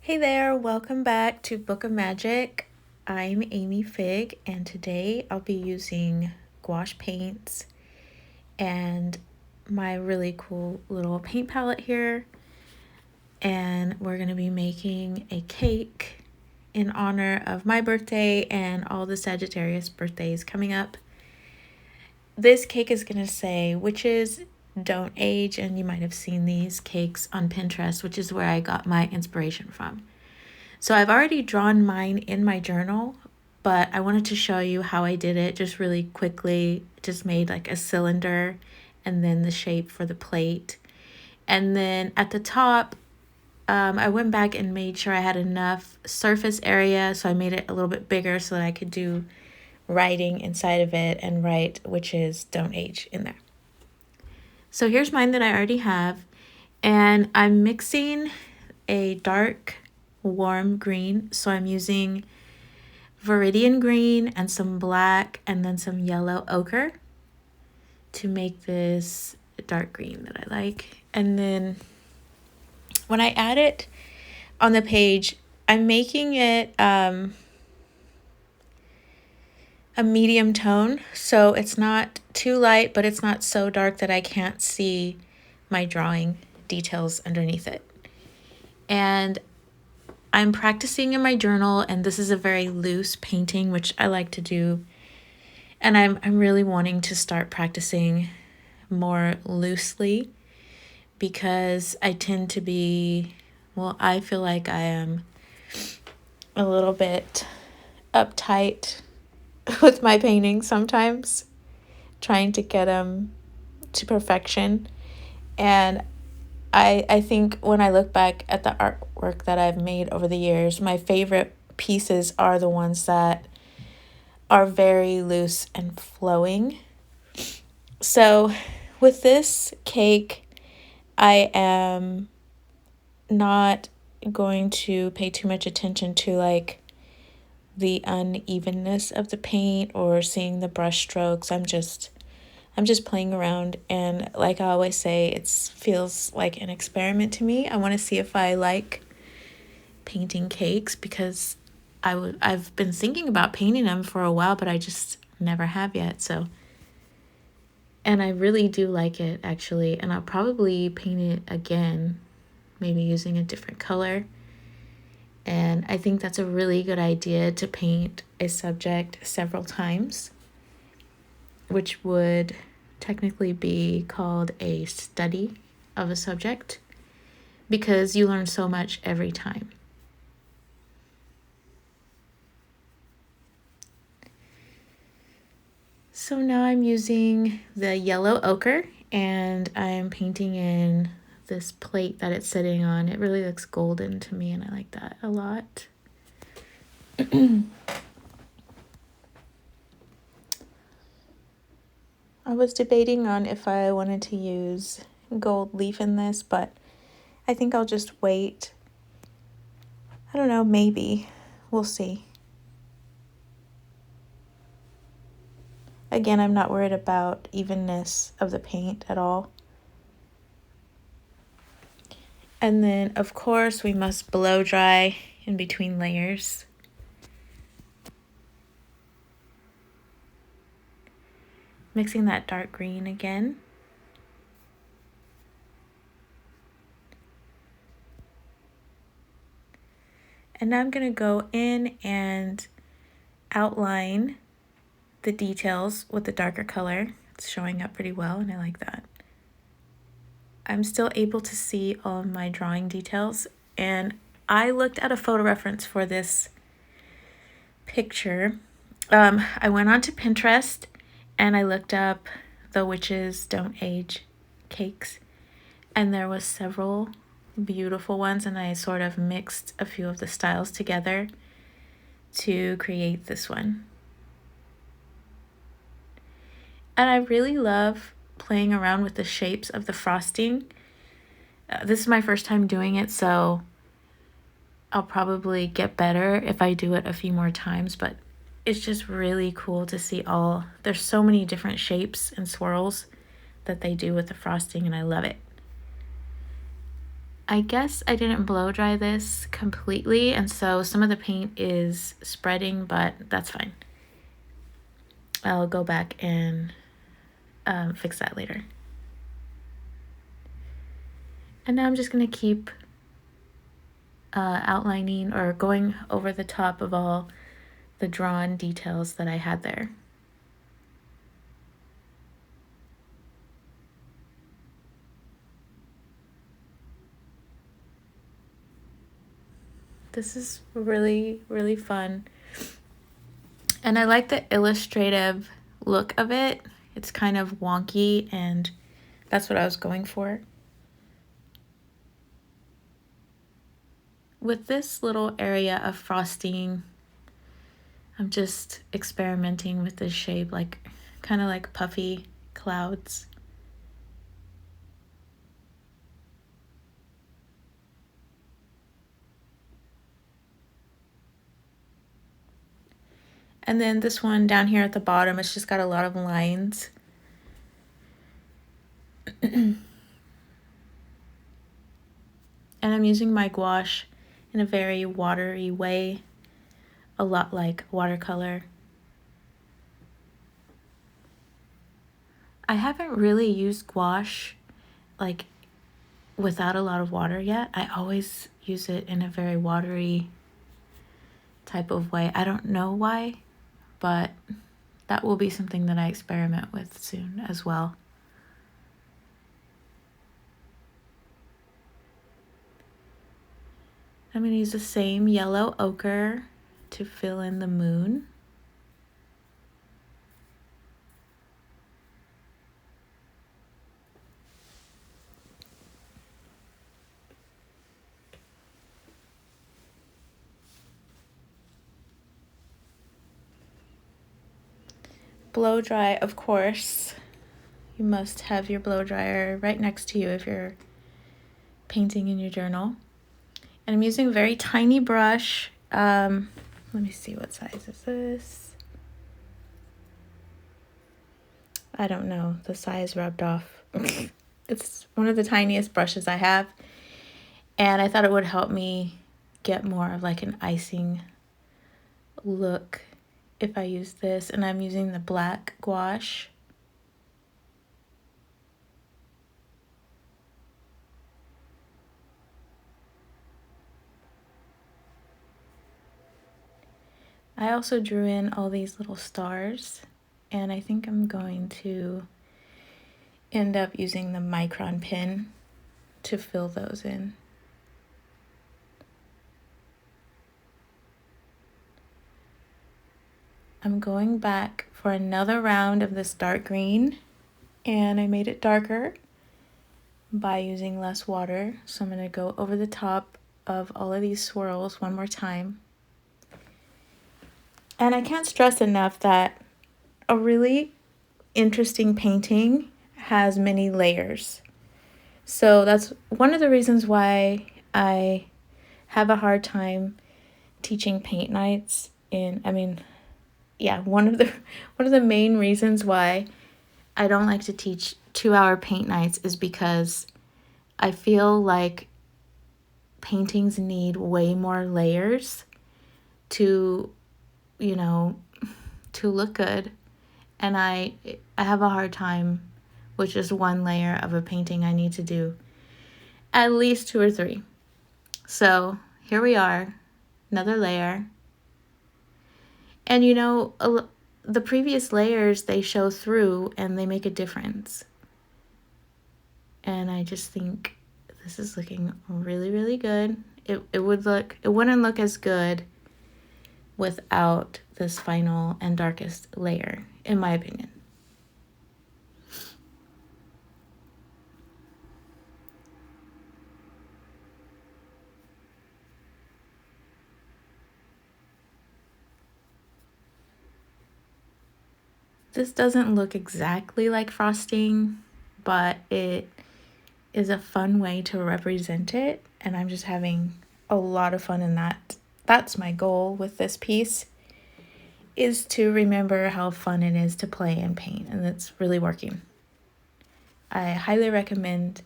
Hey there, welcome back to Book of Magic. I'm Amy Fig, and today I'll be using gouache paints and my really cool little paint palette here. And we're going to be making a cake in honor of my birthday and all the Sagittarius birthdays coming up. This cake is going to say witches don't age, and you might have seen these cakes on Pinterest, which is where I got my inspiration from. So I've already drawn mine in my journal, but I wanted to show you how I did it just really quickly. Just made like a cylinder and then the shape for the plate. And then at the top, I went back and made sure I had enough surface area. So I made it a little bit bigger so that I could do writing inside of it and write witches don't age in there. So here's mine that I already have. And I'm mixing a dark warm green, so I'm using viridian green and some black and then some yellow ochre to make this dark green that I like. And then when I add it on the page, I'm making it a medium tone, so it's not too light, but it's not so dark that I can't see my drawing details underneath it. And I'm practicing in my journal, and this is a very loose painting, which I like to do. And I'm really wanting to start practicing more loosely because I tend to be, I feel like I am a little bit uptight with my paintings sometimes, trying to get them to perfection. And I think when I look back at the artwork that I've made over the years, my favorite pieces are the ones that are very loose and flowing. So with this cake, I am not going to pay too much attention to like the unevenness of the paint or seeing the brush strokes. I'm just playing around, and like I always say, it feels like an experiment to me. I want to see if I like painting cakes because I've been thinking about painting them for a while, but I just never have yet. So, and I really do like it actually, and I'll probably paint it again, maybe using a different color. And I think that's a really good idea to paint a subject several times, which would technically be called a study of a subject because you learn so much every time. So now I'm using the yellow ochre and I'm painting in this plate that it's sitting on. It really looks golden to me and I like that a lot. I was debating on if I wanted to use gold leaf in this, but I think I'll just wait. I don't know, maybe. We'll see. Again, I'm not worried about evenness of the paint at all. And then, of course, we must blow dry in between layers. Mixing that dark green again. And now I'm going to go in and outline the details with the darker color. It's showing up pretty well and I like that. I'm still able to see all of my drawing details, and I looked at a photo reference for this picture. I went onto Pinterest and I looked up the witches don't age cakes, and there was several beautiful ones, and I sort of mixed a few of the styles together to create this one. And I really love playing around with the shapes of the frosting. This is my first time doing it, so I'll probably get better if I do it a few more times, but it's just really cool to see there's so many different shapes and swirls that they do with the frosting, and I love it. I guess I didn't blow dry this completely, and so some of the paint is spreading, but that's fine. I'll go back and fix that later. And now I'm just going to keep outlining or going over the top of all the drawn details that I had there. This is really, really fun. And I like the illustrative look of it. It's kind of wonky, and that's what I was going for. With this little area of frosting, I'm just experimenting with this shape, like kind of like puffy clouds. And then this one down here at the bottom, it's just got a lot of lines. And I'm using my gouache in a very watery way, a lot like watercolor. I haven't really used gouache like without a lot of water yet. I always use it in a very watery type of way. I don't know why, but that will be something that I experiment with soon as well. I'm going to use the same yellow ochre to fill in the moon. Blow dry, of course. You must have your blow dryer right next to you if you're painting in your journal. And I'm using a very tiny brush. Let me see, what size is this? I don't know, the size rubbed off. It's one of the tiniest brushes I have. And I thought it would help me get more of like an icing look if I use this. And I'm using the black gouache. I also drew in all these little stars, and I think I'm going to end up using the micron pen to fill those in. I'm going back for another round of this dark green, and I made it darker by using less water. So I'm going to go over the top of all of these swirls one more time. And I can't stress enough that a really interesting painting has many layers. So that's one of the reasons why I have a hard time teaching paint nights one of the main reasons why I don't like to teach 2-hour paint nights is because I feel like paintings need way more layers to look good. And I have a hard time with just one layer of a painting. I need to do at least 2 or 3. So here we are, another layer. And the previous layers, they show through and they make a difference. And I just think this is looking really, really good. It wouldn't look as good without this final and darkest layer, in my opinion. This doesn't look exactly like frosting, but it is a fun way to represent it, and I'm just having a lot of fun in that. That's my goal with this piece, is to remember how fun it is to play and paint, and it's really working. I highly recommend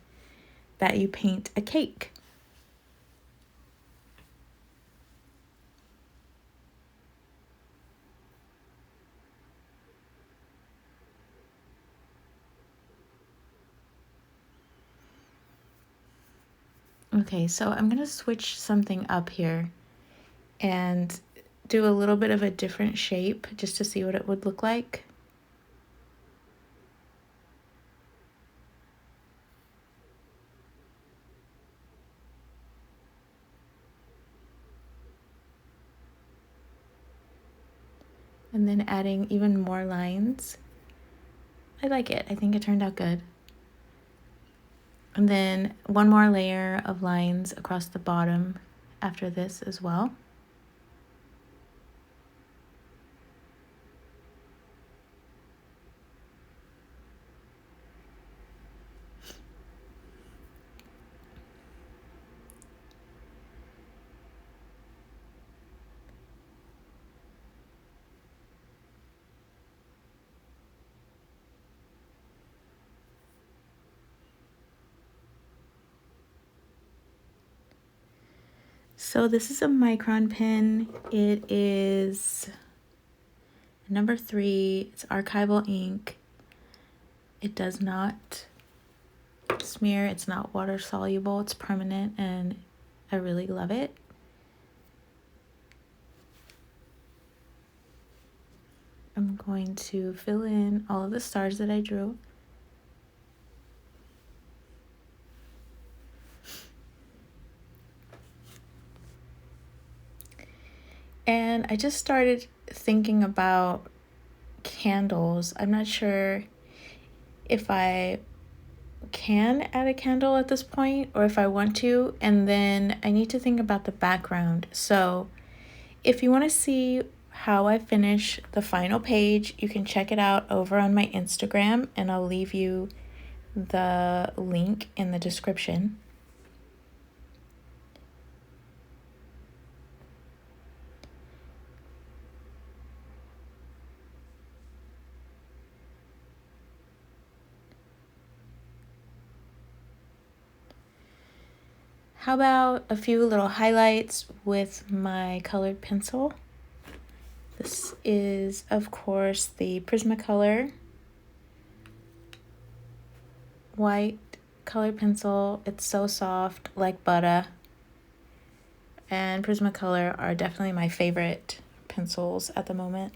that you paint a cake Okay, so I'm gonna switch something up here and do a little bit of a different shape just to see what it would look like. And then adding even more lines. I like it. I think it turned out good. And then one more layer of lines across the bottom after this as well. So this is a micron pen. It is number 3. It's archival ink. It does not smear. It's not water soluble. It's permanent and I really love it. I'm going to fill in all of the stars that I drew. And I just started thinking about candles. I'm not sure if I can add a candle at this point or if I want to, and then I need to think about the background. So if you want to see how I finish the final page, you can check it out over on my Instagram, and I'll leave you the link in the description. How about a few little highlights with my colored pencil? This is, of course, the Prismacolor white colored pencil. It's so soft, like butter. And Prismacolor are definitely my favorite pencils at the moment.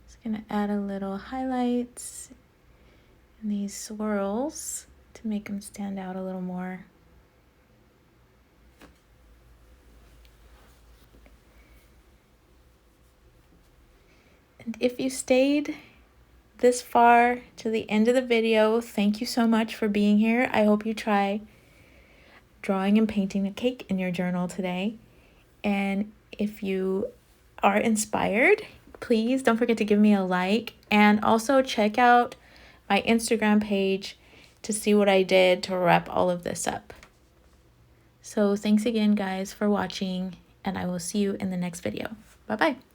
Just gonna add a little highlights and these swirls to make them stand out a little more. And if you stayed this far to the end of the video, thank you so much for being here. I hope you try drawing and painting a cake in your journal today. And if you are inspired, please don't forget to give me a like, and also check out my Instagram page to see what I did to wrap all of this up. So thanks again, guys, for watching, and I will see you in the next video. Bye-bye.